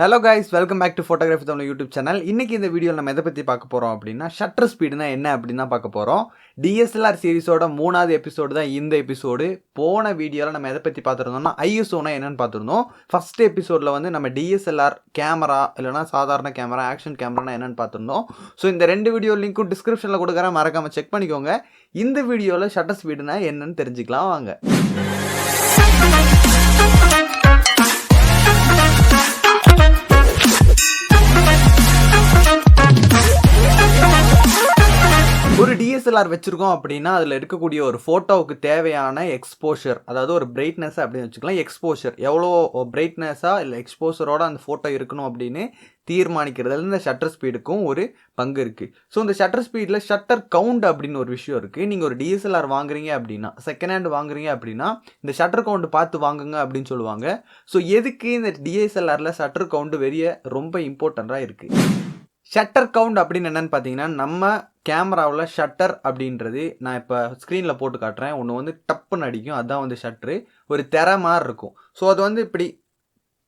Hello guys, welcome back to photographytamizha YouTube channel. இன்னைக்கு இந்த வீடியோல நம்ம எதை பத்தி பார்க்க போறோம் அப்படினா ஷட்டர் ஸ்பீடுனா என்ன அப்படினா பார்க்க போறோம். DSLR சீரிஸோட 3வது எபிசோட் தான் இந்த எபிசோட். போன வீடியோல நம்ம எதை பத்தி பார்த்திருந்தோம்னா ISO னா என்னன்னு பார்த்திருந்தோம். ஃபர்ஸ்ட் எபிசோட்ல வந்து நம்ம DSLR கேமரா இல்லனா சாதாரண கேமரா, ஆக்ஷன் கேமரானா என்னன்னு பார்த்திருந்தோம். சோ இந்த ரெண்டு வீடியோ லிங்க்கும் டிஸ்கிரிப்ஷன்ல கொடுக்கறேன், மறக்காம செக் பண்ணிக்கோங்க. இந்த வீடியோல ஷட்டர் ஸ்பீடுனா என்னன்னு தெரிஞ்சுக்கலாம் வாங்க. ஒரு DSLR வச்சிருக்கோம் அப்படின்னா அதில் இருக்கக்கூடிய ஒரு ஃபோட்டோவுக்கு தேவையான எக்ஸ்போஷர், அதாவது ஒரு பிரைட்னஸ் அப்படின்னு வச்சுக்கலாம். எக்ஸ்போஷர் எவ்வளோ பிரைட்னஸாக இல்லை எக்ஸ்போஷரோட அந்த ஃபோட்டோ இருக்கணும் அப்படின்னு தீர்மானிக்கிறதுல இந்த ஷட்டர் ஸ்பீடுக்கும் ஒரு பங்கு இருக்குது. ஸோ இந்த ஷட்டர் ஸ்பீடில் ஷட்டர் கவுண்ட் அப்படின்னு ஒரு விஷயம் இருக்குது. நீங்கள் ஒரு DSLR வாங்குறீங்க அப்படின்னா, செகண்ட் ஹேண்ட் வாங்குறீங்க அப்படின்னா இந்த ஷட்டர் கவுண்ட் பார்த்து வாங்குங்க அப்படின்னு சொல்லுவாங்க. ஸோ எதுக்கு இந்த DSLRல ஷட்டர் கவுண்ட் ரொம்ப இம்பார்ட்டண்ட்டாக இருக்குது. ஷட்டர் கவுண்ட் அப்படின்னு என்னென்னு பார்த்தீங்கன்னா, நம்ம கேமராவில் ஷட்டர் அப்படின்றது நான் இப்போ ஸ்க்ரீனில் போட்டு காட்டுறேன். ஒன்று வந்து டப்புன்னு அடிக்கும், அதுதான் வந்து ஷட்ரு. ஒரு திரை மாதிரி இருக்கும். ஸோ அது வந்து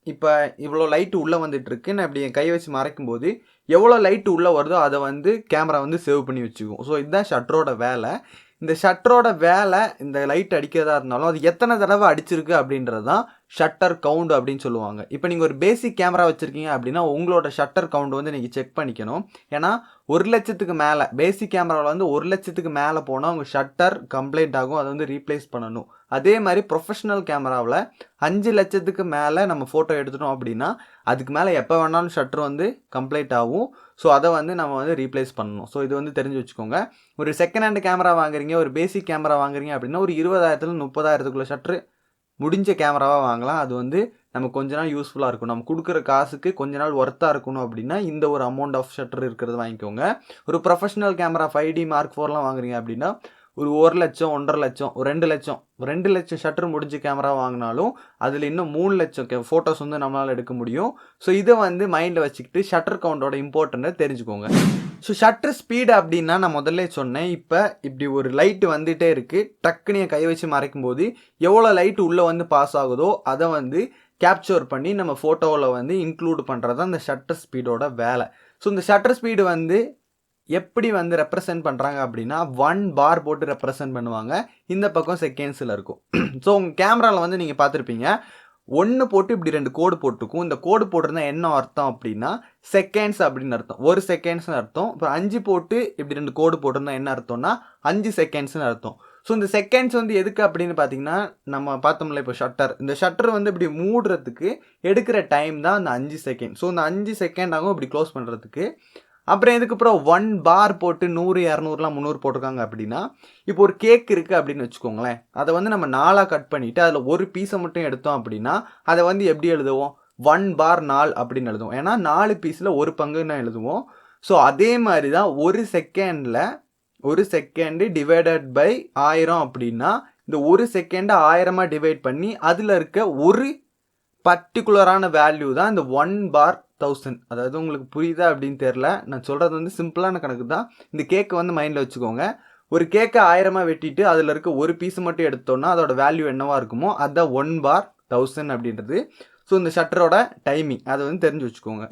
இப்போ இவ்வளோ லைட்டு உள்ளே வந்துட்டுருக்கு. நான் இப்படி என் கை வச்சு மறைக்கும்போது எவ்வளோ லைட்டு உள்ளே வருதோ அதை வந்து கேமரா வந்து சேவ் பண்ணி வச்சுக்கும். ஸோ இதுதான் ஷட்டரோட வேலை. இந்த ஷட்டரோட வேலை இந்த லைட் அடிக்கிறதா இருந்தாலும் அது எத்தனை தடவை அடிச்சிருக்கு அப்படின்றது தான் ஷட்டர் கவுண்ட் அப்படின்னு சொல்லுவாங்க. இப்போ நீங்கள் ஒரு பேசிக் கேமரா வச்சுருக்கீங்க அப்படின்னா உங்களோட ஷட்டர் கவுண்ட் வந்து நீங்கள் செக் பண்ணிக்கணும். ஏன்னா 1,00,000க்கு மேலே பேசிக் கேமராவில் வந்து 1,00,000க்கு மேலே போனால் உங்கள் ஷட்டர் கம்ப்ளைண்ட் ஆகும், அதை வந்து ரீப்ளேஸ் பண்ணணும். அதே மாதிரி ப்ரொஃபஷனல் கேமராவில் 5,00,000க்கு மேலே நம்ம ஃபோட்டோ எடுத்துட்டோம் அப்படின்னா அதுக்கு மேலே எப்போ வேணாலும் ஷட்டர் வந்து கம்ப்ளைண்ட் ஆகும். ஸோ அதை வந்து நம்ம வந்து ரீப்ளேஸ் பண்ணணும். ஸோ இது வந்து தெரிஞ்சு வச்சுக்கோங்க. ஒரு செகண்ட் ஹேண்ட் கேமரா வாங்குறீங்க, ஒரு பேசிக் கேமரா வாங்குறீங்க அப்படின்னா ஒரு 20,000 30,000க்குள்ள ஷட்ரு முடிஞ்ச கேமராவாக வாங்கலாம். அது வந்து நமக்கு கொஞ்ச நாள் யூஸ்ஃபுல்லாக இருக்கும். நம்ம கொடுக்குற காசுக்கு கொஞ்ச நாள் ஒர்த்தாக இருக்கணும் அப்படின்னா இந்த ஒரு அமௌண்ட் ஆஃப் ஷட்டர் இருக்கிறது வாங்கிக்கோங்க. ஒரு ப்ரொஃபஷனல் கேமரா 5D Mark 4லாம் வாங்குறீங்க அப்படின்னா ஒரு 1,00,000 1,50,000 2,00,000 ஷட்டர் முடிஞ்ச கேமரா வாங்கினாலும் அதில் இன்னும் 3,00,000 ஃபோட்டோஸ் வந்து நம்மளால் எடுக்க முடியும். ஸோ இதை வந்து மைண்டில் வச்சுக்கிட்டு ஷட்டர் கவுண்டோட இம்பார்ட்டண்ட்டை தெரிஞ்சுக்கோங்க. ஸோ ஷட்டர் ஸ்பீடு அப்படின்னா நான் முதல்ல சொன்னேன். இப்போ இப்படி ஒரு லைட்டு வந்துகிட்டே இருக்குது, டக்குன்னு கை வச்சு மறைக்கும் போது எவ்வளோ லைட்டு உள்ளே வந்து பாஸ் ஆகுதோ அதை வந்து கேப்சர் பண்ணி நம்ம ஃபோட்டோவில் வந்து இன்க்ளூட் பண்ணுறது தான் இந்த ஷட்டர் ஸ்பீடோட வேலை. ஸோ இந்த ஷட்டர் ஸ்பீடு வந்து எப்படி வந்து ரெப்ரசன்ட் பண்ணுறாங்க அப்படின்னா 1 பார் போட்டு ரெப்ரசன்ட் பண்ணுவாங்க. இந்த பக்கம் செகண்ட்ஸில் இருக்கும். ஸோ உங்கள் கேமராவில் வந்து நீங்கள் பார்த்துருப்பீங்க 1 போட்டு இப்படி 2 கோடு போட்டிருக்கும். இந்த கோடு போட்டிருந்தா என்ன அர்த்தம் அப்படின்னா செகண்ட்ஸ் அப்படின்னு அர்த்தம், 1 செகண்ட்ஸ்னு அர்த்தம். இப்போ 5 போட்டு இப்படி 2 கோடு போட்டிருந்தா என்ன அர்த்தம்னா 5 செகண்ட்ஸ்னு அர்த்தம். ஸோ இந்த செகண்ட்ஸ் வந்து எதுக்கு அப்படின்னு பார்த்தீங்கன்னா, நம்ம பார்த்தோம்ல இப்போ இந்த ஷட்டர் வந்து இப்படி மூடுறதுக்கு எடுக்கிற டைம் தான் அந்த 5 செகண்ட். ஸோ இந்த 5 செகண்ட் ஆகும் இப்படி க்ளோஸ் பண்ணுறதுக்கு. அப்புறம் இதுக்கப்புறம் 1 பார் போட்டு 100 200லாம் 300 போட்டிருக்காங்க அப்படின்னா, இப்போ ஒரு கேக் இருக்குது அப்படின்னு வச்சுக்கோங்களேன். அதை வந்து நம்ம 4ஆக கட் பண்ணிவிட்டு அதில் ஒரு பீஸை மட்டும் எடுத்தோம் அப்படின்னா அதை வந்து எப்படி எழுதுவோம், 1 பார் 4 அப்படின்னு எழுதுவோம். ஏன்னா 4 பீஸில் ஒரு பங்குன்னு எழுதுவோம். ஸோ அதே மாதிரி தான் ஒரு செகண்டு டிவைடட் பை 1000 அப்படின்னா இந்த ஒரு செகண்டை 1000மாக டிவைட் பண்ணி அதில் இருக்க ஒரு பர்டிகுலரான வேல்யூ தான் இந்த 1 பார் 1000. அதாவது உங்களுக்கு புரியுதா அப்படின்னு தெரில, நான் சொல்கிறது வந்து சிம்பிளான கணக்கு தான். இந்த கேக்கை வந்து மைண்டில் வச்சுக்கோங்க. ஒரு கேக்கை 1000மாக வெட்டிட்டு அதில் இருக்க ஒரு பீஸ் மட்டும் எடுத்தோன்னா அதோட வேல்யூ என்னவா இருக்குமோ அதுதான் 1 பார் 1000 அப்படின்றது. ஸோ இந்த ஷட்டரோட டைமிங் அதை வந்து தெரிஞ்சு வச்சுக்கோங்க.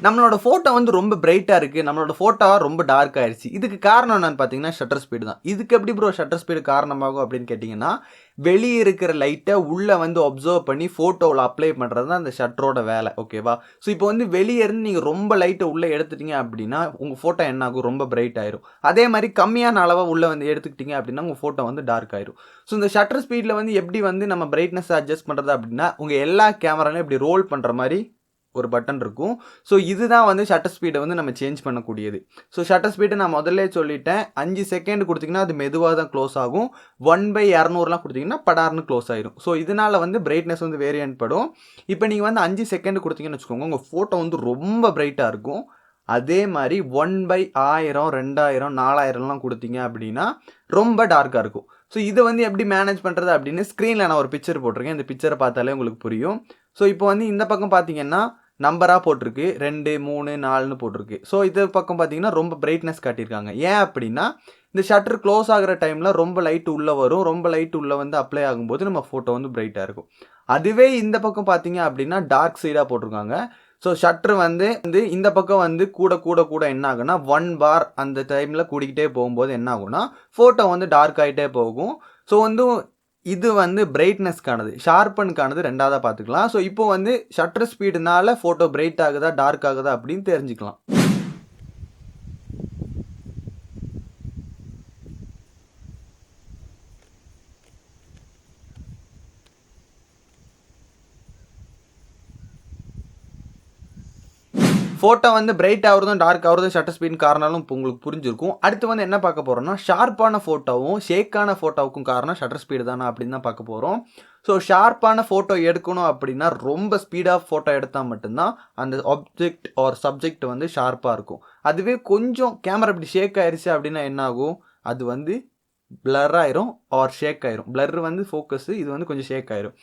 நம்மளோட ஃபோட்டோ வந்து ரொம்ப பிரைட்டாக இருக்குது, நம்மளோட ஃபோட்டோ ரொம்ப டார்க் ஆயிடுச்சு. இதுக்கு காரணம் என்னன்னு பார்த்தீங்கன்னா ஷட்டர் ஸ்பீடு தான். இதுக்கு எப்படி ப்ரோ ஷட்டர் ஸ்பீடு காரணமாகும் அப்படின்னு கேட்டிங்கன்னா, வெளியே இருக்கிற லைட்டை உள்ளே வந்து அப்சர்வ் பண்ணி ஃபோட்டோவில் அப்ளை பண்ணுறது தான் அந்த ஷட்டரோட வேலை. ஓகேவா? ஸோ இப்போ வந்து வெளியே இருந்து நீங்கள் ரொம்ப லைட்டை உள்ளே எடுத்துட்டீங்க அப்படின்னா உங்கள் ஃபோட்டோ என்ன ஆகும், ரொம்ப பிரைட் ஆயிரும். அதே மாதிரி கம்மியான அளவை உள்ளே வந்து எடுத்துக்கிட்டீங்க அப்படின்னா உங்கள் ஃபோட்டோ வந்து டார்க் ஆயிரும். ஸோ இந்த ஷட்டர் ஸ்பீடில் வந்து எப்படி வந்து நம்ம பிரைட்னஸ் அட்ஜஸ்ட் பண்ணுறது அப்படின்னா, உங்கள் எல்லா கேமராலையும் இப்படி ரோல் பண்ணுற மாதிரி ஒரு பட்டன் இருக்கும். ஸோ இதுதான் வந்து ஷட்டர் ஸ்பீடை வந்து நம்ம சேஞ்ச் பண்ணக்கூடியது. ஸோ ஷட்டர் ஸ்பீடு நான் முதல்ல சொல்லிட்டேன், 5 செகண்ட் கொடுத்தீங்கன்னா அது மெதுவாக தான் க்ளோஸ் ஆகும். 1/200லாம் கொடுத்தீங்கன்னா படார்னு க்ளோஸ் ஆயிரும். ஸோ இதனால் வந்து பிரைட்னஸ் வந்து வேரியன்ட் படும். இப்போ நீங்கள் வந்து 5 செகண்ட் கொடுத்தீங்கன்னு வச்சுக்கோங்க, உங்கள் ஃபோட்டோ வந்து ரொம்ப பிரைட்டாக இருக்கும். அதே மாதிரி 1/1000 2000 4000லாம் கொடுத்தீங்க அப்படின்னா ரொம்ப டார்க்காக இருக்கும். ஸோ இதை வந்து எப்படி மேனேஜ் பண்ணுறது அப்படின்னு ஸ்க்ரீனில் நான் ஒரு பிக்சர் போட்டிருக்கேன். இந்த பிக்சரை பார்த்தாலே உங்களுக்கு புரியும். ஸோ இப்போ வந்து இந்த பக்கம் பார்த்தீங்கன்னா நம்பராக போட்டிருக்கு, 2 3 4ன்னு போட்டிருக்கு. ஸோ இது பக்கம் பார்த்தீங்கன்னா ரொம்ப பிரைட்னஸ் காட்டியிருக்காங்க. ஏன் அப்படின்னா இந்த ஷட்டர் க்ளோஸ் ஆகிற டைமில் ரொம்ப லைட் உள்ளே வரும். ரொம்ப லைட் உள்ளே வந்து அப்ளை ஆகும்போது நம்ம ஃபோட்டோ வந்து பிரைட்டாக இருக்கும். அதுவே இந்த பக்கம் பார்த்தீங்க அப்படின்னா டார்க் சைடாக போட்டிருக்காங்க. ஸோ ஷட்ரு வந்து இந்த பக்கம் வந்து கூட என்ன ஆகுனா 1 பார் அந்த டைமில் கூடிக்கிட்டே போகும்போது என்ன ஆகுனா ஃபோட்டோ வந்து டார்க் ஆகிட்டே போகும். ஸோ வந்து இது வந்து பிரைட்னஸ்க்கானது. ஷார்பனுக்கானது ரெண்டாவதாக பார்த்துக்கலாம். ஸோ இப்போ வந்து ஷட்டர் ஸ்பீடுனால ஃபோட்டோ பிரைட் ஆகுதா டார்க் ஆகுதா அப்படின்னு தெரிஞ்சுக்கலாம். ஃபோட்டோ வந்து பிரைட் ஆகிறதும் டார்க் ஆகிறதும் ஷட்டர் ஸ்பீட் காரணம் இப்போ உங்களுக்கு புரிஞ்சிருக்கும். அடுத்து வந்து என்ன பார்க்க போகிறோம்னா ஷார்ப்பான ஃபோட்டோவும் ஷேக்கான ஃபோட்டோவுக்கும் காரணம் ஷட்டர் ஸ்பீடு தானே அப்படின்னு தான் பார்க்க போகிறோம். ஸோ ஷார்ப்பான ஃபோட்டோ எடுக்கணும் அப்படின்னா ரொம்ப ஸ்பீடாக ஃபோட்டோ எடுத்தால் மட்டும்தான் அந்த ஆப்ஜெக்ட் ஆர் சப்ஜெக்ட் வந்து ஷார்ப்பாக இருக்கும். அதுவே கொஞ்சம் கேமரா இப்படி ஷேக் ஆயிடுச்சு அப்படின்னா என்ன ஆகும், அது வந்து பிளர் ஆயிரும் ஆர் ஷேக் ஆயிரும். பிளர் வந்து ஃபோக்கஸு, இது வந்து கொஞ்சம் ஷேக் ஆயிரும்.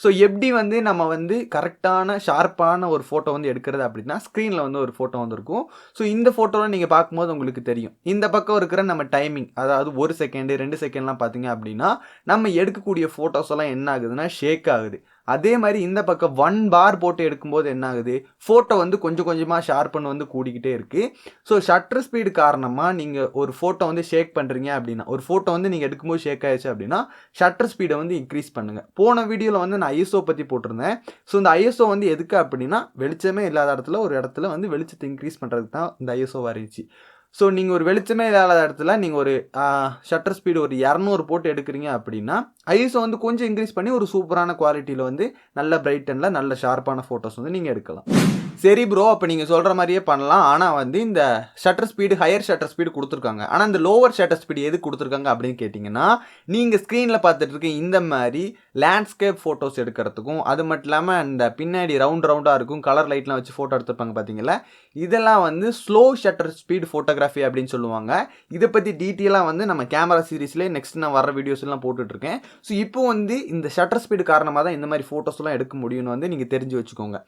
ஸோ எப்படி வந்து நம்ம வந்து கரெக்டான ஷார்ப்பான ஒரு ஃபோட்டோ வந்து எடுக்கிறது அப்படின்னா ஸ்க்ரீனில் வந்து ஒரு ஃபோட்டோ வந்துருக்கும். ஸோ இந்த ஃபோட்டோவில் நீங்கள் பார்க்கும்போது உங்களுக்கு தெரியும். இந்த பக்கம் இருக்கிற நம்ம டைமிங், அதாவது 1 செகண்டு 2 செகண்ட்லாம் பார்த்தீங்க அப்படின்னா நம்ம எடுக்கக்கூடிய ஃபோட்டோஸ் எல்லாம் என்ன ஆகுதுன்னா ஷேக் ஆகுது. அதே மாதிரி இந்த பக்கம் 1 பார் போட்டு எடுக்கும்போது என்ன ஆகுது, ஃபோட்டோ வந்து கொஞ்சம் கொஞ்சமாக ஷார்ப்பன் வந்து கூடிக்கிட்டே இருக்குது. ஸோ ஷட்டர் ஸ்பீடு காரணமாக நீங்கள் ஒரு ஃபோட்டோ வந்து ஷேக் பண்ணுறீங்க அப்படின்னா, ஒரு ஃபோட்டோ வந்து நீங்கள் எடுக்கும்போது ஷேக் ஆயிடுச்சு அப்படின்னா ஷட்டர் ஸ்பீடை வந்து இன்க்ரீஸ் பண்ணுங்கள். போன வீடியோவில் வந்து நான் ஐஎஸ்ஓ பற்றி போட்டிருந்தேன். ஸோ இந்த ஐஎஸ்ஓ வந்து எதுக்கு அப்படின்னா வெளிச்சமே இல்லாத இடத்துல ஒரு இடத்துல வந்து வெளிச்சத்தை இன்க்ரீஸ் பண்ணுறதுக்கு தான் இந்த ஐஎஸ்ஓ வரைஞ்சி. ஸோ நீங்கள் ஒரு வெளிச்சமே இல்லாத இடத்துல நீங்கள் ஒரு ஷட்டர் ஸ்பீடு ஒரு 200 போட்டு எடுக்கிறீங்க அப்படின்னா ஐஎஸ்ஓ வந்து கொஞ்சம் இன்க்ரீஸ் பண்ணி ஒரு சூப்பரான குவாலிட்டியில் வந்து நல்ல பிரைட்டனில் நல்ல ஷார்ப்பான ஃபோட்டோஸ் வந்து நீங்கள் எடுக்கலாம். சரி ப்ரோ, அப்போ நீங்கள் சொல்கிற மாதிரியே பண்ணலாம். ஆனால் வந்து இந்த shutter speed higher shutter speed கொடுத்துருக்காங்க. ஆனால் இந்த லோவர் ஷட்டர் ஸ்பீடு எது கொடுத்துருக்காங்க அப்படின்னு கேட்டிங்கன்னா, நீங்கள் ஸ்க்ரீனில் பார்த்துட்டு இருக்க இந்த மாதிரி லேண்ட்ஸ்கேப் ஃபோட்டோஸ் எடுக்கிறதுக்கும், அது மட்டும் இல்லாமல் இந்த பின்னாடி ரவுண்டாக இருக்கும் கலர் லைட்லாம் வச்சு ஃபோட்டோ எடுத்துருப்பாங்க பார்த்தீங்களா, இதெல்லாம் வந்து ஸ்லோ ஷட்டர் ஸ்பீடு ஃபோட்டோகிராஃபி அப்படின்னு சொல்லுவாங்க. இதை பற்றி டீட்டெயிலாக வந்து நம்ம கேமரா சீரீஸ்லேயே நெக்ஸ்ட் நான் வர வீடியோஸ்லாம் போட்டுட்ருக்கேன். ஸோ இப்போ வந்து இந்த ஷட்டர் ஸ்பீடு காரணமாக தான் இந்த மாதிரி ஃபோட்டோஸ்லாம் எடுக்க முடியும்னு வந்து நீங்கள் தெரிஞ்சு வச்சுக்கோங்க.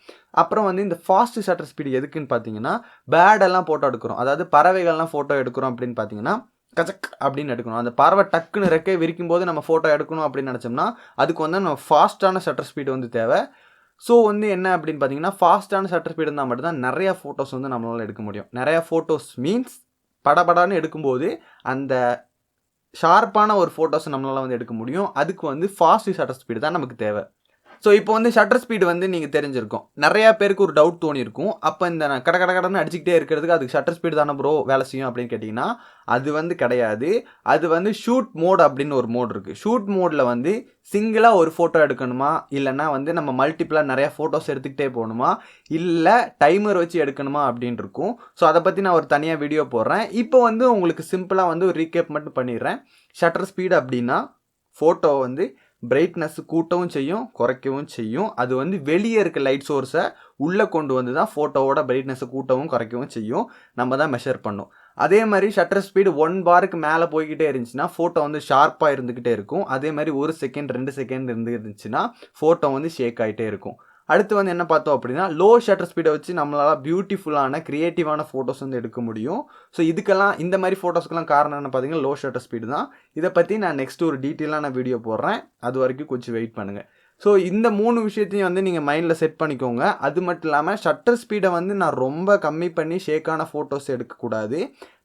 அப்புறம் வந்து இந்த ஃபாஸ்ட் ஷட்டர் ஸ்பீடு எதுக்குன்னு பார்த்தீங்கன்னா, பேர்டெல்லாம் ஃபோட்டோ எடுக்கிறோம், அதாவது பறவைகள்லாம் ஃபோட்டோ எடுக்கிறோம் அப்படின்னு பார்த்தீங்கன்னா கச்சக் அப்படின்னு எடுக்கணும். அந்த பறவை டக்குன்னு ரெக்கை விரிக்கும் போது நம்ம ஃபோட்டோ எடுக்கணும் அப்படின்னு நினச்சோம்னா அதுக்கு வந்து நம்ம ஃபாஸ்ட்டான ஷட்டர் ஸ்பீடு வந்து தேவை. ஸோ வந்து என்ன அப்படின்னு பார்த்தீங்கன்னா, ஃபாஸ்ட்டான ஷட்டர் ஸ்பீடு இருந்தால் மட்டும்தான் நிறையா ஃபோட்டோஸ் வந்து நம்மளால் எடுக்க முடியும். நிறையா ஃபோட்டோஸ் மீன்ஸ் படபடான்னு எடுக்கும்போது அந்த ஷார்ப்பான ஒரு ஃபோட்டோஸ் நம்மளால் வந்து எடுக்க முடியும். அதுக்கு வந்து ஃபாஸ்ட் ஷட்டர் ஸ்பீடு தான் நமக்கு தேவை. ஸோ இப்போ வந்து ஷட்டர் ஸ்பீடு வந்து நீங்கள் தெரிஞ்சிருக்கும். நிறையா பேருக்கு ஒரு டவுட் தோணியிருக்கும். அப்போ இந்த கடன்னு அடிச்சுக்கிட்டே இருக்கிறதுக்கு அதுக்கு ஷட்டர் ஸ்பீடு தானே ப்ரோ வேலை செய்யும் அப்படின்னு கேட்டிங்கன்னா, அது வந்து கிடையாது. அது வந்து ஷூட் மோட் அப்படின்னு ஒரு மோட் இருக்குது. ஷூட் மோடில் வந்து சிங்கிளாக ஒரு ஃபோட்டோ எடுக்கணுமா, இல்லைனா வந்து நம்ம மல்டிப்ளாக நிறையா ஃபோட்டோஸ் எடுத்துக்கிட்டே போகணுமா, இல்லை டைமர் வச்சு எடுக்கணுமா அப்படின்னு இருக்கும். ஸோ அதை பற்றி நான் ஒரு தனியாக வீடியோ போடுறேன். இப்போ வந்து உங்களுக்கு சிம்பிளாக வந்து ஒரு ரீகேப் மட்டும் பண்ணிடுறேன். ஷட்டர் ஸ்பீடு அப்படின்னா ஃபோட்டோ வந்து பிரைட்னஸ் கூட்டவும் செய்யும் குறைக்கவும் செய்யும். அது வந்து வெளியே இருக்க லைட் சோர்ஸை உள்ளே கொண்டு வந்து தான் ஃபோட்டோவோட பிரைட்னஸை கூட்டவும் குறைக்கவும் செய்யும். நம்ம தான் மெஷர் பண்ணோம். அதே மாதிரி ஷட்டர் ஸ்பீடு 1 பாருக்கு மேலே போய்கிட்டே இருந்துச்சுன்னா ஃபோட்டோ வந்து ஷார்ப்பாக இருந்துக்கிட்டே இருக்கும். அதே மாதிரி 1 செகண்ட் 2 செகண்ட் இருந்துச்சுன்னா ஃபோட்டோ வந்து ஷேக் ஆகிட்டே இருக்கும். அடுத்து வந்து என்ன பார்த்தோம் அப்படின்னா, லோ ஷட்டர் ஸ்பீடை வச்சு நம்மளால் பியூட்டிஃபுல்லான க்ரியேட்டிவான ஃபோட்டோஸ் வந்து எடுக்க முடியும். ஸோ இதுக்கெல்லாம் இந்த மாதிரி ஃபோட்டோஸ்க்கெல்லாம் காரணம் என்ன பார்த்தீங்கன்னா லோ ஷட்டர் ஸ்பீடு தான். இதை பற்றி நான் நெக்ஸ்ட் ஒரு டீட்டெயிலான வீடியோ போடுறேன். அது வரைக்கும் கொஞ்சம் வெயிட் பண்ணுங்கள். ஸோ இந்த 3 விஷயத்தையும் வந்து நீங்கள் மைண்டில் செட் பண்ணிக்கோங்க. அது மட்டும் இல்லாமல் ஷட்டர் ஸ்பீடை வந்து நான் ரொம்ப கம்மி பண்ணி ஷேக்கான ஃபோட்டோஸ் எடுக்கக்கூடாது.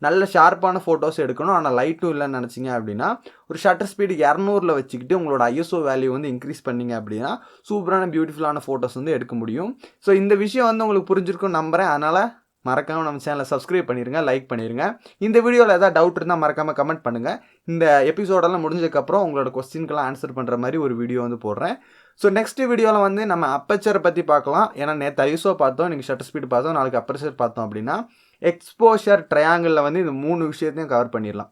நல்ல ஷார்ப்பான ஃபோட்டோஸ் எடுக்கணும். ஆனால் லைட்டும் இல்லைன்னு நினச்சிங்க அப்படின்னா ஒரு ஷட்டர் ஸ்பீடு 200 வச்சுக்கிட்டு உங்களோட ஐஎஸ்ஓ வேல்யூ வந்து இன்க்ரீஸ் பண்ணிங்க அப்படின்னா சூப்பரான பியூட்டிஃபுல்லான ஃபோட்டோஸ் வந்து எடுக்க முடியும். ஸோ இந்த விஷயம் வந்து உங்களுக்கு புரிஞ்சிருக்கும்னு நம்புகிறேன். அதனால் மறக்காமல் நம்ம சேனலை சப்ஸ்கிரைப் பண்ணிடுங்க, லைக் பண்ணிடுங்க. இந்த வீடியோவில் ஏதாவது டவுட் இருந்தால் மறக்காமல் கமெண்ட் பண்ணுங்கள். இந்த எபிசோடெல்லாம் முடிஞ்சதுக்கப்புறம் உங்களோட கொஸ்டின்கெல்லாம் ஆன்சர் பண்ணுற மாதிரி ஒரு வீடியோ வந்து போடுறேன். ஸோ நெக்ஸ்ட் வீடியோவில் வந்து நம்ம அப்பச்சரை பற்றி பார்க்கலாம். ஏன்னா நேற்று ஐஎஸ்ஓ பார்த்தோம், இன்றைக்கி ஷட்டர் ஸ்பீடு பார்த்தோம், நாளைக்கு அப்பச்சர் பார்த்தோம் அப்படின்னா எக்ஸ்போஷர் ட்ரையாங்கிளில் வந்து இந்த 3 விஷயத்தையும் கவர் பண்ணிடலாம்.